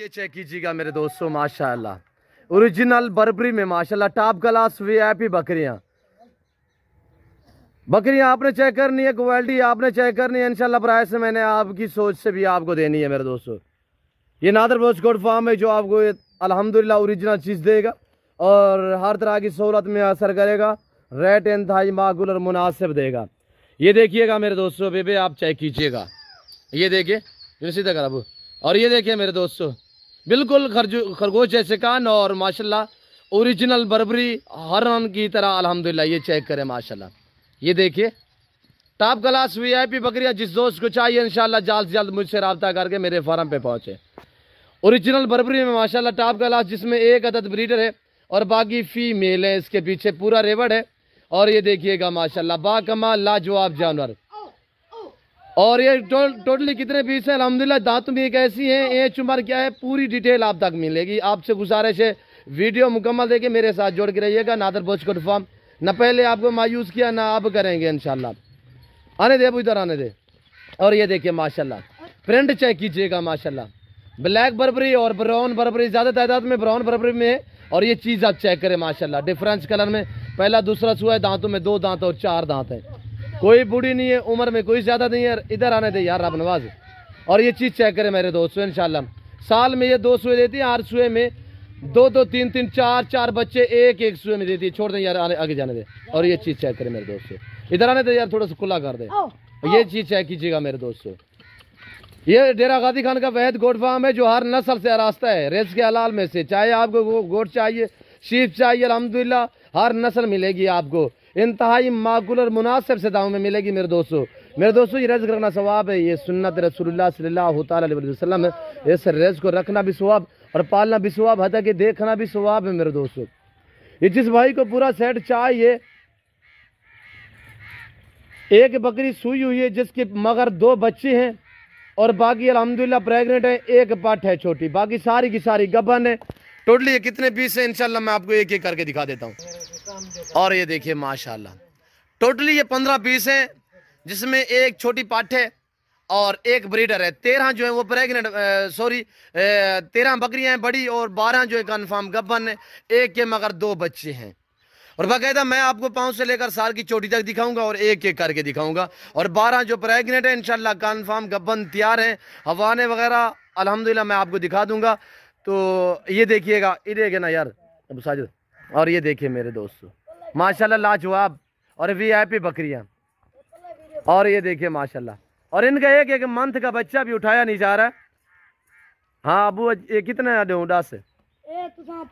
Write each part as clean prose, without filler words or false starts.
ये चेक कीजिएगा मेरे दोस्तों, माशाल्लाह ओरिजिनल बर्बरी में माशाल्लाह टॉप क्लास वीआईपी बकरियां आपने चेक करनी है, क्वालिटी आपने चेक करनी है इंशाल्लाह। प्राइस मैंने आपकी सोच से भी आपको देनी है मेरे दोस्तों। ये नादर बॉस गोट फार्म है जो आपको अल्हम्दुलिल्लाह ओरिजिनल चीज़ देगा और हर तरह की सहूलत में असर करेगा, रेट इंतहाई माकूल और मुनासिब देगा। ये देखिएगा मेरे दोस्तों, बेबे आप चेक कीजिएगा, ये देखिए सीधा कर अब। और ये देखिए मेरे दोस्तों बिल्कुल खरगोश जैसे कान और माशाल्लाह ओरिजिनल बर्बरी हर रन की तरह अल्हम्दुलिल्लाह। ये चेक करें माशाल्लाह, ये देखिए टॉप क्लास वीआईपी बकरियां। जिस दोस्त को चाहिए इंशाल्लाह जल्द से जल्द मुझसे रब्ता करके मेरे फार्म पे पहुंचे। ओरिजिनल बर्बरी में माशाल्लाह टॉप क्लास, जिसमें एक अदद ब्रीडर है और बाकी फीमेल है। इसके पीछे पूरा रेवड़ है और ये देखिएगा माशाल्लाह बाकमाल लाजवाब जानवर। और ये टोटली कितने पीस है अल्हम्दुलिल्लाह। दांत भी एक ऐसी है, एज उम्र क्या है पूरी डिटेल आप तक मिलेगी। आपसे गुजारिश है वीडियो मुकम्मल देके मेरे साथ जोड़ के रहिएगा। नादर बॉस गोट फार्म न पहले आपको मायूस किया ना आप करेंगे इंशाल्लाह। आने दे अब इधर आने दे। और ये देखिए माशाल्लाह प्रिंट चेक कीजिएगा माशाल्लाह, ब्लैक बर्बरी और ब्राउन बर्बरी ज़्यादा तादाद में ब्राउन बर्बरी में है। और ये चीज़ आप चेक करें माशाल्लाह, डिफरेंस कलर में पहला दूसरा सुआ है, दांतों में 2 दांत और 4 दांत है। कोई बूढ़ी नहीं है, उम्र में कोई ज़्यादा नहीं है। इधर आने दे यार आप नवाज। और ये चीज़ चेक करें मेरे दोस्तों इंशाल्लाह। साल में ये 2 सुए देती है, 8 सुए में 2 3 3 4 बच्चे एक सुए में देती है। छोड़ दें यार, आगे जाने दे। और ये चीज़ चेक करें मेरे दोस्तों, इधर आने दे यार, थोड़ा सा खुला कर दे। ये चीज़ चेक कीजिएगा मेरे दोस्तों। ये डेरा गाजी खान का वहद गोट फार्म है जो हर नस्ल से आरास्ता है, रेस के हलाल में से। चाहे आपको गोट चाहिए, शीप चाहिए, अल्हम्दुलिल्लाह हर नस्ल मिलेगी आपको इंतहाई माकूल और मुनासिब से दामों में मिलेगी मेरे दोस्तों। मेरे दोस्तों ये रिज़्क़ रखना सवाब है, ये सुन्नत रसूलुल्लाह सल्लल्लाहु अलैहि वसल्लम है। इस रिज़्क़ को रखना भी सवाब और पालना भी सवाब, हता कि देखना भी सवाब है मेरे दोस्तों। ये जिस भाई को पूरा सेट चाहिए, एक बकरी सुई हुई है जिसके मगर 2 बच्चे हैं और बाकी अल्हम्दुलिल्लाह प्रेग्नेंट है, एक पट है छोटी, बाकी सारी की सारी गबन है। टोटली ये कितने पीस है इंशाल्लाह मैं आपको एक एक करके दिखा देता हूँ। और ये देखिए माशाल्लाह टोटली ये 15 पीस है, जिसमें एक छोटी पाठ है और एक ब्रीडर है। 13 जो है वो प्रेग्नेंट 13 बकरियां हैं बड़ी और 12 जो है कन्फर्म गब्बन है। एक के मगर 2 बच्चे हैं। और बाकायदा मैं आपको 5 से लेकर साल की चोटी तक दिखाऊंगा और एक एक करके दिखाऊंगा। और 12 जो प्रेग्नेंट है इंशाल्लाह कन्फर्म गब्बन तैयार है, हवाने वगैरह अल्हम्दुलिल्लाह मैं आपको दिखा दूंगा। तो ये देखिएगा, ये देखिए ना यार अबू साजिद। और ये देखिए मेरे दोस्तों माशाल्लाह लाजवाब और वीआईपी बकरियां। और ये देखिए माशाल्लाह, और इनका एक एक मंथ का बच्चा भी उठाया नहीं जा रहा है। हाँ अबू ये कितने दूं 10 से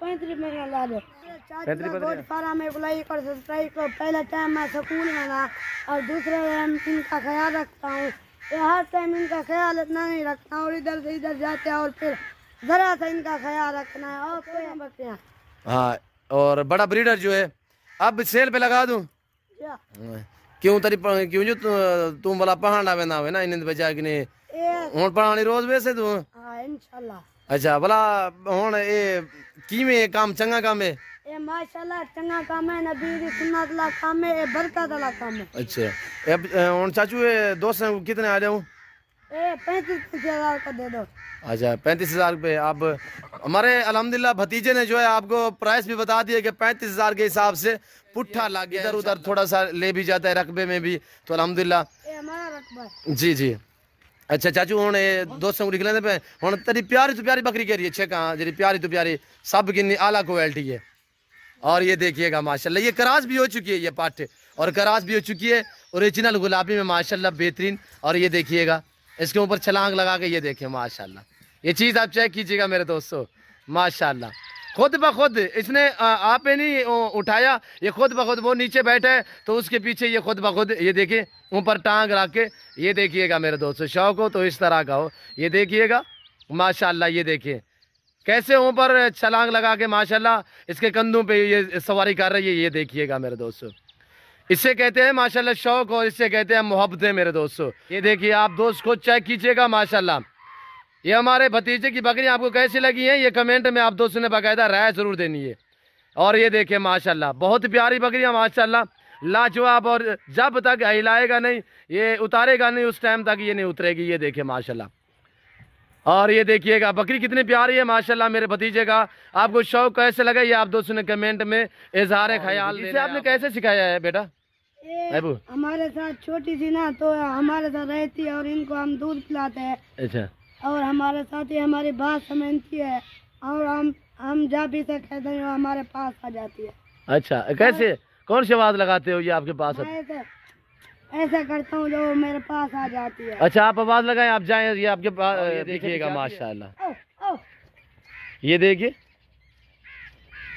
35 में ला दो। गोट फार्म में लाइक और सब्सक्राइब करो। पहला टाइम मैं स्कूल में ना और दूसरे टाइम इनका ख्याल रखता हूँ। हर टाइम इनका ख्याल इतना नहीं रखता हूँ, इधर से इधर जाते हैं और फिर जरा सा इनका ख्याल रखना है। और कोई बकरियाँ हाँ, और बड़ा ब्रीडर जो है अब सेल पे लगा दूं क्यों क्यों जो तुम बोला पहाड़ आवे ना ना इन बजा कि नहीं हुन पढ़ानी रोज वैसे तू। हां इंशाल्लाह। अच्छा भला हुन ए कीवें काम चंगा काम है? ए माशाल्लाह चंगा काम है, नबी दी सुन्नत ला काम है, ए बरकत वाला काम है। अच्छा अब हुन चाचू ए दोस्त कितने आ जाऊं? ए 35,000 का दे दो। अच्छा 35,000 रुपये। अब हमारे अल्हम्दुलिल्लाह भतीजे ने जो है आपको प्राइस भी बता दिया कि 35,000 के हिसाब से पुट्ठा लग गया, इधर उधर थोड़ा सा ले भी जाता है रकबे में भी, तो अल्हम्दुलिल्लाह जी जी। अच्छा चाचू हुन दोस्तों को लिख लेंदे पे हुन तेरी प्यारी तो प्यारी बकरी कह रही है छे कहाँ जी प्यारी तो प्यारी सब कितनी आला क्वालिटी है। और ये देखिएगा माशाल्लाह ये करास भी हो चुकी है, ये पाठ और करास भी हो चुकी है ओरिजिनल गुलाबी में माशाल्लाह बेहतरीन। और ये देखिएगा इसके ऊपर छलांग लगा के ये देखिए माशाल्लाह, ये चीज़ आप चेक कीजिएगा मेरे दोस्तों माशाल्लाह। खुद ब खुद इसने आपे नहीं उठाया, ये खुद ब खुद वो नीचे बैठा है तो उसके पीछे ये खुद ब खुद ये देखिए ऊपर टांग रख के ये देखिएगा मेरे दोस्तों। शौक हो तो इस तरह का हो, ये देखिएगा माशाल्लाह। ये देखिए कैसे ऊपर छलांग लगा के माशाल्लाह इसके कंधों पे ये सवारी कर रही है, ये देखिएगा मेरे दोस्तों। इससे कहते हैं माशाल्लाह शौक और इससे कहते हैं मोहब्बतें मेरे दोस्तों। ये देखिए आप दोस्त खुद चेक कीजिएगा माशाल्लाह। ये हमारे भतीजे की बकरियां आपको कैसी लगी हैं ये कमेंट में आप दोस्तों ने बाकायदा राय जरूर देनी है। और ये देखिए माशाल्लाह बहुत प्यारी बकरियां माशाल्लाह लाजवाब, और जब तक हिलाएगा नहीं ये उतारेगा नहीं उस टाइम तक ये नहीं उतरेगी। ये देखिए माशाल्लाह और ये देखिएगा बकरी कितनी प्यारी है माशाल्लाह मेरे भतीजे का। आपको शौक कैसे लगा ये आप दोस्तों ने कमेंट में इजहार ख्याल। इसे आपने कैसे सिखाया है बेटा? ये हमारे साथ छोटी सी ना तो हमारे साथ रहती है और इनको हम दूध पिलाते हैं। अच्छा। और हमारे साथ ही हमारी बात समझती है और हम जब भी से कहते हैं हमारे पास आ जाती है। अच्छा, कैसे कौन सी आवाज लगाते हो ये आपके पास? ऐसा करता हूँ जो मेरे पास आ जाती है। अच्छा, आप आवाज लगाएं, आप जाएं, ये आपके पास देखिएगा माशाल्लाह। ये देखिए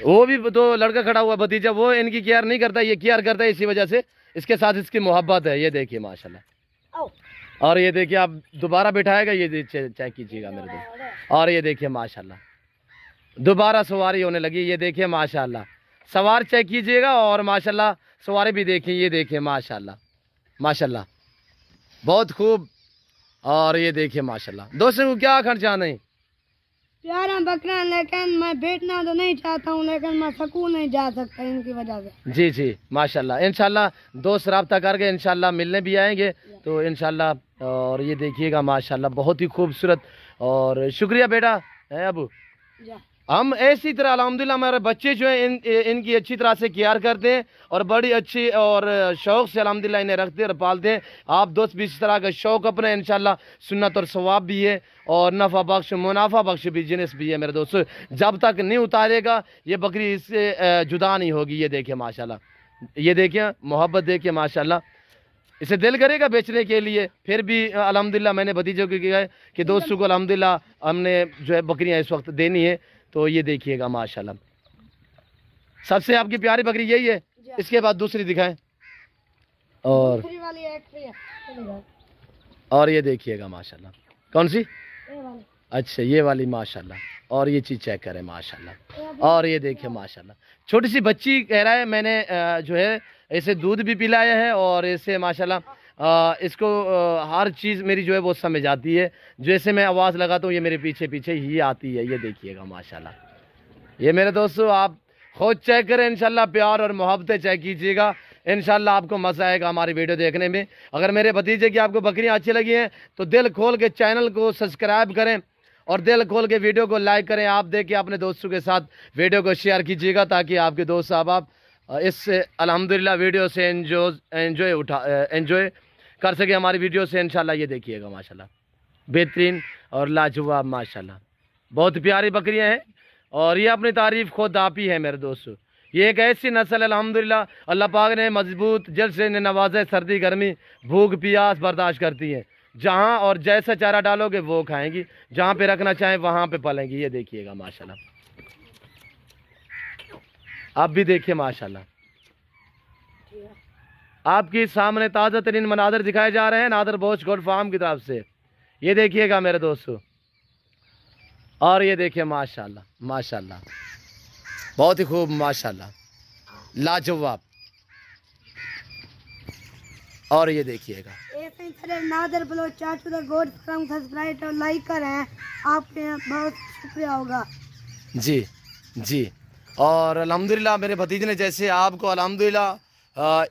वो भी तो लड़का खड़ा हुआ भतीजा, वो इनकी केयर नहीं करता, ये केयर करता है, इसी वजह से इसके साथ इसकी मोहब्बत है। ये देखिए माशाल्लाह। और ये देखिए आप दोबारा बिठाएगा, ये चेक कीजिएगा मेरे दोस्त। और ये देखिए माशाल्लाह दोबारा सवारी होने लगी। ये देखिए माशाल्लाह सवार चेक कीजिएगा और माशाल्लाह सवारी भी देखिए। ये देखिए माशाल्लाह माशाल्लाह बहुत खूब। और ये देखिए माशाल्लाह। दोस्तों को क्या आखना चाहते हैं? प्यारा बकरा, लेकिन मैं बेचना तो नहीं चाहता हूँ, लेकिन मैं सकून नहीं जा सकता इनकी वजह से। जी जी माशाल्लाह। इंशाल्लाह दोस्त राब्ता करके इंशाल्लाह मिलने भी आएंगे तो इंशाल्लाह। और ये देखिएगा माशाल्लाह बहुत ही खूबसूरत। और शुक्रिया बेटा है अबू। हम ऐसी तरह अल्हम्दुलिल्लाह हमारे बच्चे जो हैं इनकी अच्छी तरह से केयर करते हैं और बड़ी अच्छी और शौक़ से अल्हम्दुलिल्लाह इन्हें रखते और पालते हैं। आप दोस्त भी इस तरह का शौक़ अपने इंशाल्लाह सुन्नत और सवाब भी है और नफ़ा बख्श मुनाफा बख्श बिजनेस भी है मेरे दोस्तों। जब तक नहीं उतारेगा ये बकरी इससे जुदा नहीं होगी। ये देखिए माशाल्लाह, ये देखिए मोहब्बत देखिए माशाल्लाह। इसे दिल करेगा बेचने के लिए, फिर भी अल्हम्दुलिल्लाह मैंने भतीजों को किया है कि दोस्तों को अल्हम्दुलिल्लाह हमने जो है बकरियाँ इस वक्त देनी है। तो ये देखिएगा माशाल्लाह सबसे आपकी प्यारी बकरी यही है। इसके बाद दूसरी दिखाएं। और ये देखिएगा माशाल्लाह। कौन सी? अच्छा ये वाली माशाल्लाह। और ये चीज़ चेक करें माशाल्लाह। और ये देखिए माशाल्लाह छोटी सी बच्ची कह रहा है मैंने जो है इसे दूध भी पिलाया है और इसे माशाल्लाह इसको हर चीज़ मेरी जो है वो समझ आती है। जैसे मैं आवाज़ लगाता हूँ ये मेरे पीछे पीछे ही आती है। ये देखिएगा माशाल्लाह। ये मेरे दोस्तों आप खुद चेक करें इंशाल्लाह, प्यार और मोहब्बतें चेक कीजिएगा इंशाल्लाह आपको मज़ा आएगा हमारी वीडियो देखने में। अगर मेरे भतीजे की आपको बकरियाँ अच्छी लगी हैं तो दिल खोल के चैनल को सब्सक्राइब करें और दिल खोल के वीडियो को लाइक करें। आप देख के अपने दोस्तों के साथ वीडियो को शेयर कीजिएगा ताकि आपके दोस्त साहब इससे अल्हम्दुलिल्लाह वीडियो से एंजॉय कर सके हमारी वीडियो से इंशाल्लाह। ये देखिएगा माशाल्लाह बेहतरीन और लाजवाब माशाल्लाह बहुत प्यारी बकरियां हैं और ये अपनी तारीफ़ खुद आप ही है मेरे दोस्तों। ये एक ऐसी नस्ल अल्हम्दुलिल्लाह अल्लाह पाक ने मजबूत जल से नवाजे, सर्दी गर्मी भूख प्यास बर्दाश्त करती हैं। जहाँ और जैसा चारा डालोगे वो खाएंगी, जहाँ पे रखना चाहें वहाँ पे पलेंगी। ये देखिएगा माशाल्लाह आप भी देखिए माशाल्लाह। आपके सामने ताज़ा तरीन मनाजर दिखाए जा रहे हैं नादर बोच गोट फार्म की तरफ से। ये देखिएगा मेरे दोस्तों। और ये देखिए माशाल्लाह माशाल्लाह बहुत ही खूब माशाल्लाह लाजवाब। और ये देखिएगा नादर ब्लॉग चाचू द गोट फार्म सब्सक्राइब और लाइक करें, आपके बहुत शुक्रिया होगा। जी जी। और अल्हम्दुलिल्लाह मेरे भतीजे ने जैसे आपको अल्हम्दुलिल्लाह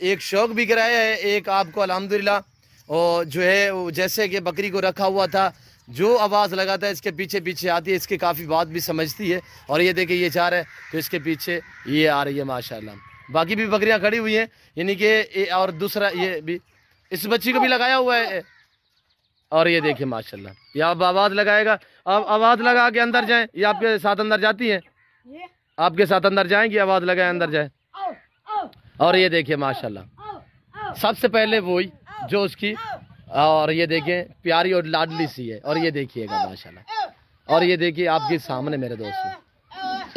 एक शौक़ भी कराया है, एक आपको अल्हम्दुलिल्लाह और जो है जैसे कि बकरी को रखा हुआ था जो आवाज़ लगाता है इसके पीछे पीछे आती है, इसकी काफ़ी बात भी समझती है। और ये देखिए ये चार है तो इसके पीछे ये आ रही है माशाल्लाह। बाकी भी बकरियां खड़ी हुई हैं यानी कि और दूसरा ये भी इस बच्ची को भी लगाया हुआ है। और ये देखिए माशाल्लाह ये अब आवाज़ लगाएगा। अब आवाज़ लगा के अंदर जाएँ, ये आपके साथ अंदर जाती है, आपके साथ अंदर जाएंगी, आवाज़ लगाए अंदर जाए। और ये देखिए माशाल्लाह सबसे पहले वही जो उसकी और ये देखिए प्यारी और लाडली सी है। और ये देखिएगा माशाल्लाह। और ये देखिए आपके सामने मेरे दोस्तों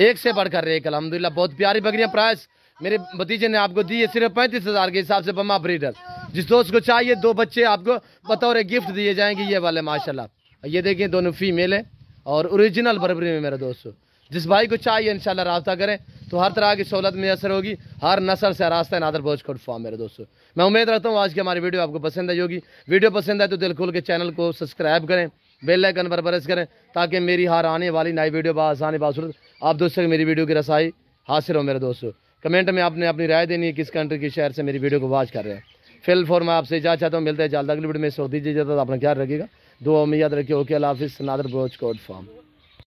एक से बढ़कर एक अल्हम्दुलिल्लाह बहुत प्यारी बकरियां। प्राइस मेरे भतीजे ने आपको दी है सिर्फ 35,000 के हिसाब से बम्मा ब्रीडर। जिस दोस्त को चाहिए 2 बच्चे आपको बतौर गिफ्ट दिए जाएंगे ये वाले माशाल्लाह। ये देखिए दोनों फीमेल है और ओरिजिनल बर्बरी में मेरे दोस्तों। जिस भाई को चाहिए इंशाल्लाह रास्ता करें तो हर तरह की सहूलत मैसर होगी। हर नस्ल से रास्ता है नादर बोच कोट फार्म मेरे दोस्तों। मैं उम्मीद रखता हूँ आज की हमारी वीडियो आपको पसंद आई होगी। वीडियो पसंद आए तो दिल खोल के चैनल को सब्सक्राइब करें, बेल आइकन पर प्रेस करें ताकि मेरी हर आने वाली नई वीडियो बासानी बासूरत आप दोस्तों की मेरी वीडियो की रसाई हासिल हो मेरे दोस्तों। कमेंट में आपने अपनी राय देनी है किस कंट्री की शहर से मेरी वीडियो को वॉच कर रहे हैं। फिल फॉर मैं आपसे इजाज़त चाहता हूँ, मिलते हैं जल्द अगली वीडियो में। सो दीजिए इजाज़त, अपना ख्याल रखिएगा। दुआ में याद रखिए। ओके, अल्लाह हाफिज़। नादर ब्रोच कोट फार्म।